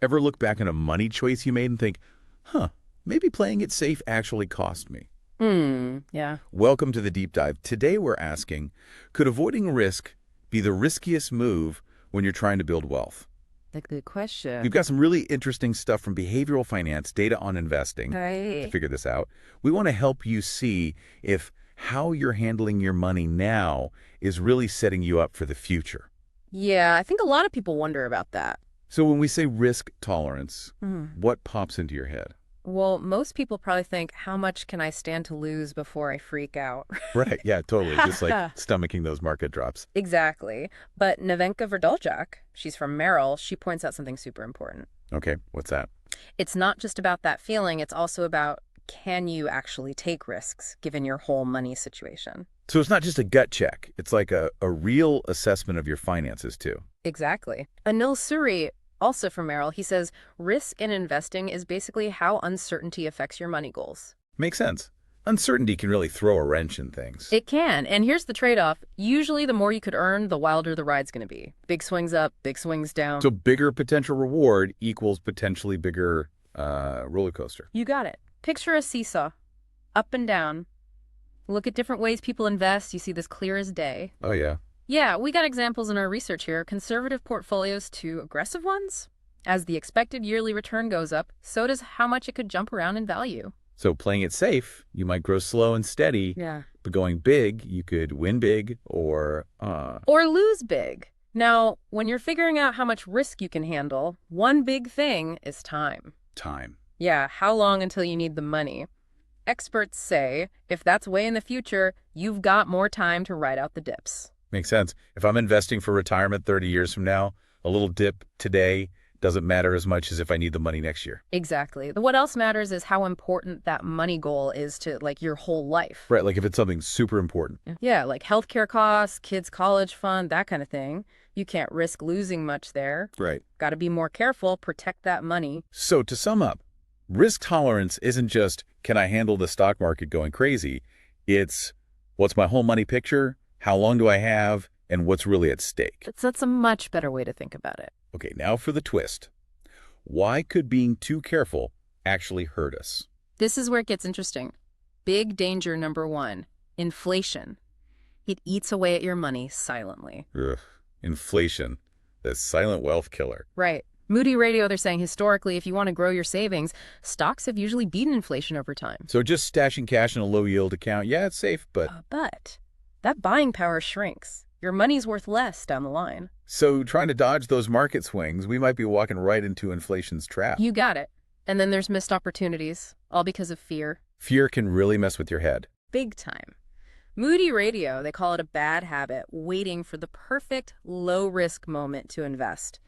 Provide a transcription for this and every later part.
Ever look back on a money choice you made and think, huh, maybe playing it safe actually cost me? Yeah. Welcome to the deep dive. Today we're asking, could avoiding risk be the riskiest move when you're trying to build wealth? A good We've question. got some really interesting stuff from behavioral finance, data on investing to Right. figure this out. We want to help you see if how you're handling your money now is really setting you up for the future. Yeah, I think a lot of people wonder about that. So when we say risk tolerance, Hmm. what pops into your head? Well, most people probably think, how much can I stand to lose before I freak out? Right, yeah, totally. Just like stomaching those market drops. Exactly. But Nevenka Verdoljak, she's from Merrill, she points out something super important. Okay, what's that? It's not just about that feeling, it's also about, can you actually take risks given your whole money situation? So it's not just a gut check. It's like a real assessment of your finances, too. Exactly. Anil Suri, also from Merrill, he says risk in investing is basically how uncertainty affects your money goals. Makes sense. Uncertainty can really throw a wrench in things. It can, and here's the trade-off. Usually the more you could earn, the wilder the ride's going to be. Big swings up, big swings down. So bigger potential reward equals potentially bigger roller coaster. You got it. Picture a seesaw, up and down. Look at different ways people invest, you see this clear as day. Oh, yeah. Yeah, we got examples in our research here. Conservative portfolios to aggressive ones. As the expected yearly return goes up, so does how much it could jump around in value. So playing it safe, you might grow slow and steady, Yeah. but going big, you could win big or... Or lose big. Now, when you're figuring out how much risk you can handle, one big thing is time. time. Yeah, how long until you need the money? Experts say if that's way in the future, you've got more time to ride out the dips. Makes sense. If I'm investing for retirement 30 years from now, a little dip today doesn't matter as much as if I need the money next year. Exactly. What else matters is how important that money goal is to, like, your whole life. Right, like if it's something super important. Yeah, like healthcare costs, kids' college fund, that kind of thing. You can't risk losing much there. Right. Got to be more careful, protect that money. So to sum up, risk tolerance isn't just, can I handle the stock market going crazy? It's, what's my whole money picture? How long do I have? And what's really at stake? That's a much better way to think about it. Okay, now for the twist. Why could being too careful actually hurt us? This is where it gets interesting. Big danger number one, inflation. It eats away at your money silently. Ugh, inflation, the silent wealth killer. Right. Moody Radio, they're saying historically, if you want to grow your savings, stocks have usually beaten inflation over time. So just stashing cash in a low-yield account, yeah, it's safe, but... But that buying power shrinks. Your money's worth less down the line. So trying to dodge those market swings, we might be walking right into inflation's trap. You got it. And then there's missed opportunities, all because of fear. Fear can really mess with your head. Big time. Moody Radio, they call it a bad habit, waiting for the perfect low-risk moment to invest.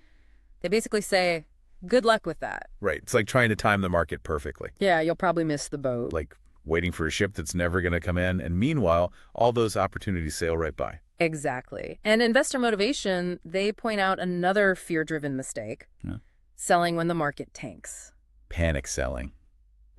They basically say, good luck with that. Right, it's like trying to time the market perfectly. Yeah, you'll probably miss the boat. Like waiting for a ship that's never going to come in, and meanwhile, all those opportunities sail right by. Exactly. And investor motivation, they point out another fear-driven mistake. Yeah. Selling when the market tanks. Panic selling.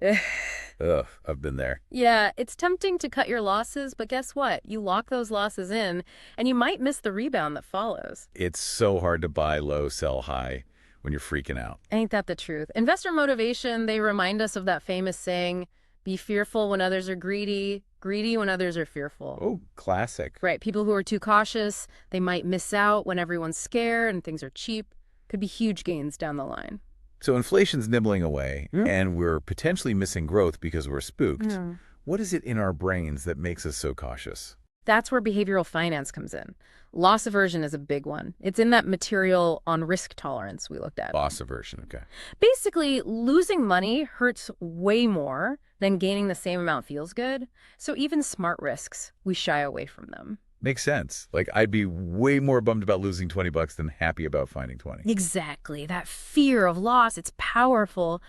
Ugh, I've been there. Yeah, it's tempting to cut your losses, but guess what? You lock those losses in, and you might miss the rebound that follows. It's so hard to buy low, sell high when you're freaking out. Ain't that the truth? Investor motivation, they remind us of that famous saying, be fearful when others are greedy, greedy when others are fearful. Oh, classic. Right, people who are too cautious, they might miss out when everyone's scared and things are cheap. Could be huge gains down the line. So inflation's nibbling away, and we're potentially missing growth because we're spooked. Yeah. What is it in our brains that makes us so cautious? That's where behavioral finance comes in. Loss aversion is a big one. It's in that material on risk tolerance we looked at. Loss aversion, okay. Basically, losing money hurts way more than gaining the same amount feels good. So even smart risks, we shy away from them. Makes sense. Like, I'd be way more bummed about losing 20 bucks than happy about finding 20. Exactly. That fear of loss, it's powerful.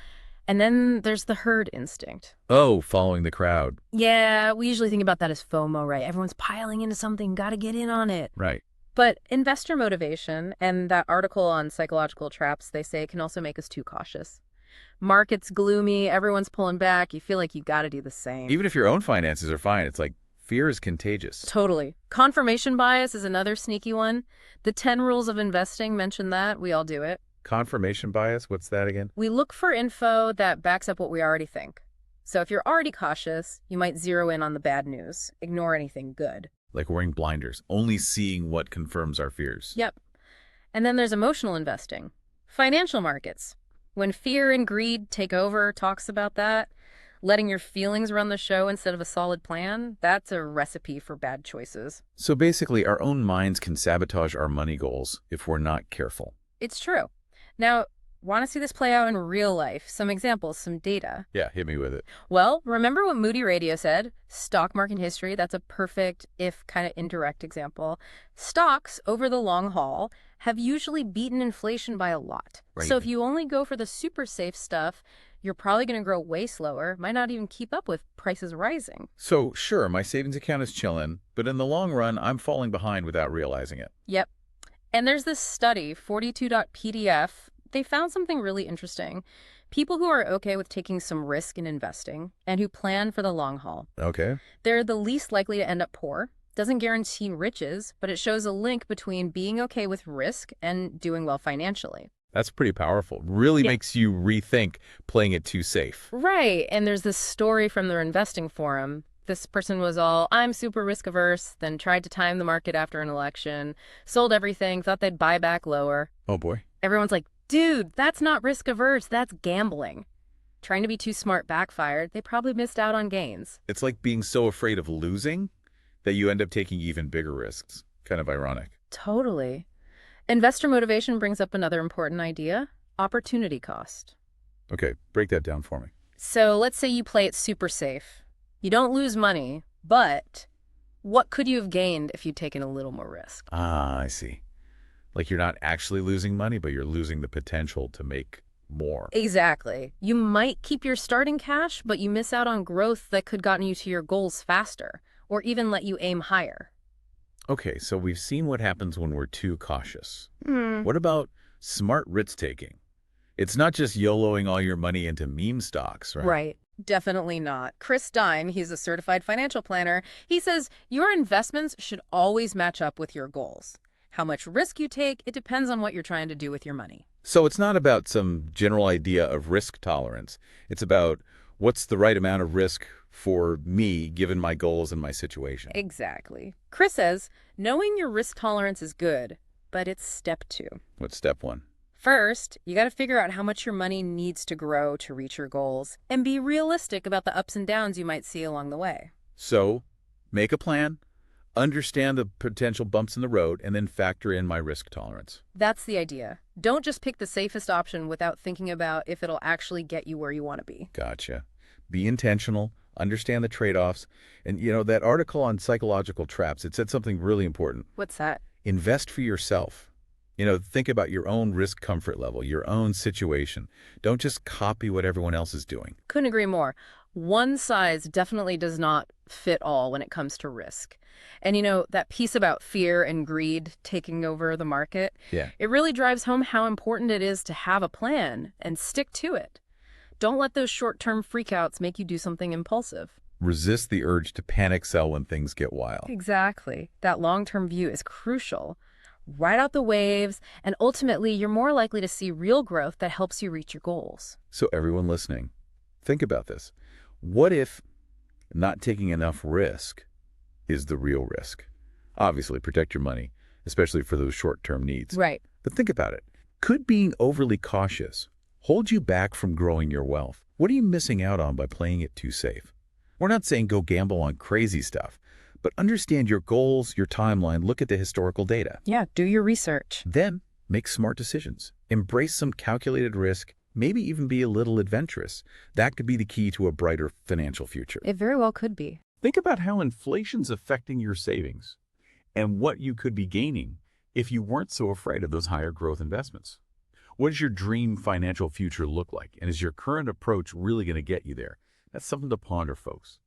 And then there's the herd instinct. Oh, following the crowd. Yeah, we usually think about that as FOMO, right? Everyone's piling into something, gotta get in on it. Right. But investor motivation and that article on psychological traps, they say, can also make us too cautious. Market's gloomy, everyone's pulling back, you feel like you gotta do the same. Even if your own finances are fine, it's like fear is contagious. Totally. Confirmation bias is another sneaky one. The 10 rules of investing mention that. We all do it. Confirmation bias, what's that again? We look for info that backs up what we already think. So if you're already cautious, you might zero in on the bad news, ignore anything good. Like wearing blinders, only seeing what confirms our fears. Yep. And then there's emotional investing. Financial markets. When fear and greed take over, talks about that. Letting your feelings run the show instead of a solid plan, that's a recipe for bad choices. So basically, our own minds can sabotage our money goals if we're not careful. It's true. Now, want to see this play out in real life? Some examples, some data. Yeah, hit me with it. Well, remember what Moody Radio said? Stock market history, that's a perfect, if kind of indirect example. Stocks, over the long haul, have usually beaten inflation by a lot. Right. So if you only go for the super safe stuff, you're probably going to grow way slower, might not even keep up with prices rising. So sure, my savings account is chilling, but in the long run, I'm falling behind without realizing it. Yep. And there's this study, 42.pdf. They found something really interesting. People who are okay with taking some risk in investing and who plan for the long haul. Okay. They're the least likely to end up poor. Doesn't guarantee riches, but it shows a link between being okay with risk and doing well financially. That's pretty powerful. Really Yeah. makes you rethink playing it too safe. Right. And there's this story from their investing forum. This person was all, I'm super risk averse, then tried to time the market after an election, sold everything, thought they'd buy back lower. Oh boy. Everyone's like, dude, that's not risk averse, that's gambling. Trying to be too smart backfired. They probably missed out on gains. It's like being so afraid of losing that you end up taking even bigger risks. Kind of ironic. Totally. Investor motivation brings up another important idea, opportunity cost. Okay, break that down for me. So let's say you play it super safe. You don't lose money, but what could you have gained if you'd taken a little more risk? Ah, I see. Like you're not actually losing money, but you're losing the potential to make more. Exactly. You might keep your starting cash, but you miss out on growth that could gotten you to your goals faster, or even let you aim higher. Okay, so we've seen what happens when we're too cautious. What about smart risk-taking? It's not just YOLOing all your money into meme stocks, right? Right. Definitely not. Chris Stein, he's a certified financial planner. He says your investments should always match up with your goals. How much risk you take, it depends on what you're trying to do with your money. So it's not about some general idea of risk tolerance. It's about what's the right amount of risk for me, given my goals and my situation. Exactly. Chris says, knowing your risk tolerance is good, but it's step 2. What's step 1? First, you got to figure out how much your money needs to grow to reach your goals and be realistic about the ups and downs you might see along the way. So make a plan, understand the potential bumps in the road, and then factor in my risk tolerance. That's the idea. Don't just pick the safest option without thinking about if it'll actually get you where you want to be. Gotcha. Be intentional, understand the trade-offs. And, that article on psychological traps, it said something really important. What's that? Invest for yourself. Think about your own risk comfort level, your own situation. Don't just copy what everyone else is doing. Couldn't agree more. One size definitely does not fit all when it comes to risk. And that piece about fear and greed taking over the market, Yeah. it really drives home how important it is to have a plan and stick to it. Don't let those short-term freakouts make you do something impulsive. Resist the urge to panic sell when things get wild. Exactly. That long-term view is crucial. Ride out the waves, and ultimately, you're more likely to see real growth that helps you reach your goals. So everyone listening, think about this. What if not taking enough risk is the real risk? Obviously, protect your money, especially for those short-term needs. Right. But think about it. Could being overly cautious hold you back from growing your wealth? What are you missing out on by playing it too safe? We're not saying go gamble on crazy stuff, but understand your goals, your timeline, look at the historical data. Yeah, do your research. Then make smart decisions. Embrace some calculated risk, maybe even be a little adventurous. That could be the key to a brighter financial future. It very well could be. Think about how inflation's affecting your savings and what you could be gaining if you weren't so afraid of those higher growth investments. What does your dream financial future look like? And is your current approach really going to get you there? That's something to ponder, folks.